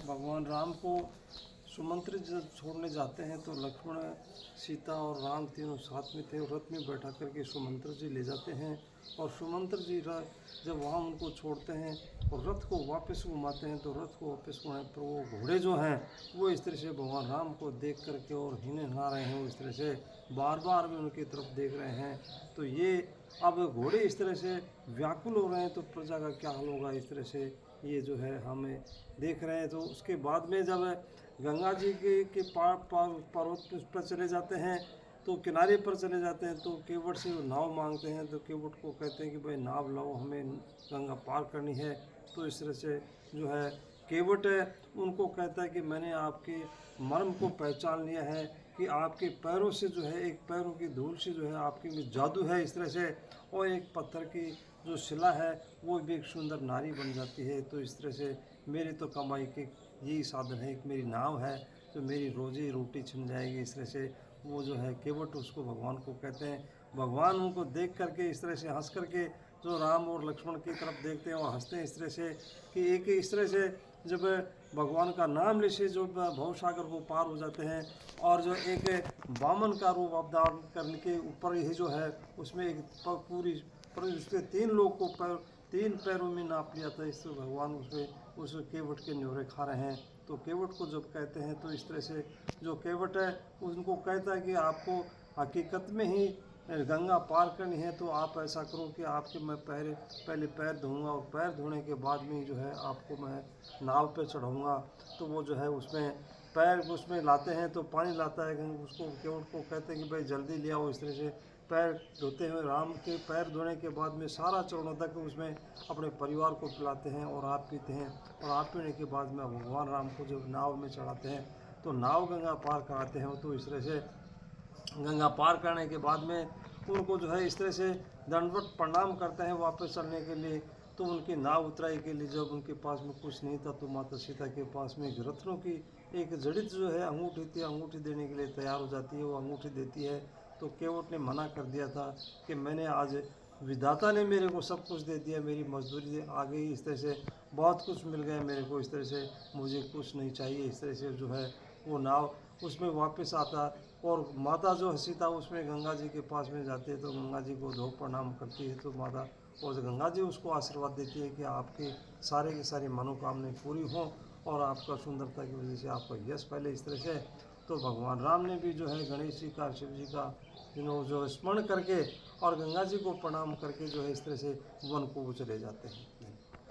भगवान राम को सुमंत्र जब छोड़ने जाते हैं तो लक्ष्मण, सीता और राम तीनों साथ में थे। रथ में बैठा करके सुमंत्र जी ले जाते हैं और सुमंत्र जी जब वहाँ उनको छोड़ते हैं और रथ को वापस घुमाते हैं तो रथ को वापस घुमाने पर वो घोड़े जो हैं वो इस तरह से भगवान राम को देख करके और हिने नहा रहे हैं, इस तरह से बार बार भी उनकी तरफ देख रहे हैं। तो ये अब घोड़े इस तरह से व्याकुल हो रहे हैं तो प्रजा का क्या हाल होगा, इस तरह से ये जो है हमें देख रहे हैं। तो उसके बाद में जब गंगा जी के पर्वत पर चले जाते हैं तो किनारे पर चले जाते हैं तो केवट से नाव मांगते हैं। तो केवट को कहते हैं कि भाई नाव लाओ, हमें गंगा पार करनी है। तो इस तरह से जो है केवट उनको कहता है कि मैंने आपके मर्म को पहचान लिया है कि आपके पैरों से जो है, एक पैरों की धूल से जो है आपके में जादू है इस तरह से, और एक पत्थर की जो शिला है वो भी एक सुंदर नारी बन जाती है। तो इस तरह से मेरी तो कमाई के यही साधन है, एक मेरी नाव है तो मेरी रोजी रोटी छिन जाएगी। इस तरह से वो जो है केवट उसको भगवान को कहते हैं। भगवान उनको देख करके इस तरह से हंस करके जो राम और लक्ष्मण की तरफ देखते हैं और हंसते हैं इस तरह से कि एक इस तरह से जब भगवान का नाम ले से जो भवसागर को पार हो जाते हैं। और जो एक वामन का रूप अवतार करने के ऊपर ही जो है उसमें एक पूरी उसके तीन लोग को तीन पैरों में नाप लिया था। इससे भगवान उसमें उस केवट के न्योरे खा रहे हैं। तो केवट को जब कहते हैं तो इस तरह से जो केवट है उनको कहता है कि आपको हकीकत में ही गंगा पार करनी है तो आप ऐसा करो कि आपके मैं पहले पैर धोऊंगा और पैर धोने के बाद में जो है आपको मैं नाव पे चढ़ाऊंगा। तो वो जो है उसमें पैर उसमें लाते हैं तो पानी लाता है, उसको केवट को कहते हैं कि भाई जल्दी ले आओ। इस तरह से पैर धोते हुए राम के पैर धोने के बाद में सारा चरणों तक उसमें अपने परिवार को पिलाते हैं और आप पीते हैं। और आप पीने के बाद में भगवान राम को जब नाव में चढ़ाते हैं तो नाव गंगा पार कराते हैं। तो इस तरह से गंगा पार करने के बाद में उनको जो है इस तरह से दंडवत प्रणाम करते हैं वापस चलने के लिए। तो उनकी नाव उतराई के लिए जब उनके पास में कुछ नहीं था तो माता सीता के पास में एक रत्नों की एक जड़ित जो है अंगूठी थी, अंगूठी देने के लिए तैयार हो जाती है, वो अंगूठी देती है। तो केवट ने मना कर दिया था कि मैंने आज विधाता ने मेरे को सब कुछ दे दिया, मेरी मजदूरी आ गई, इस तरह से बहुत कुछ मिल गया मेरे को, इस तरह से मुझे कुछ नहीं चाहिए। इस तरह से जो है वो नाव उसमें वापस आता और माता जो सीता उसमें गंगा जी के पास में जाती है तो गंगा जी को धो प्रणाम करती है। तो माता और गंगा जी उसको आशीर्वाद देती है कि आपके सारे की सारी मनोकामनाएं पूरी हों और आपका सुंदरता की वजह से आपका यश पहले। इस तरह से तो भगवान राम ने भी जो है गणेश जी का, शिव जी का जो स्मरण करके और गंगा जी को प्रणाम करके जो है इस तरह से वन को वो चले जाते हैं।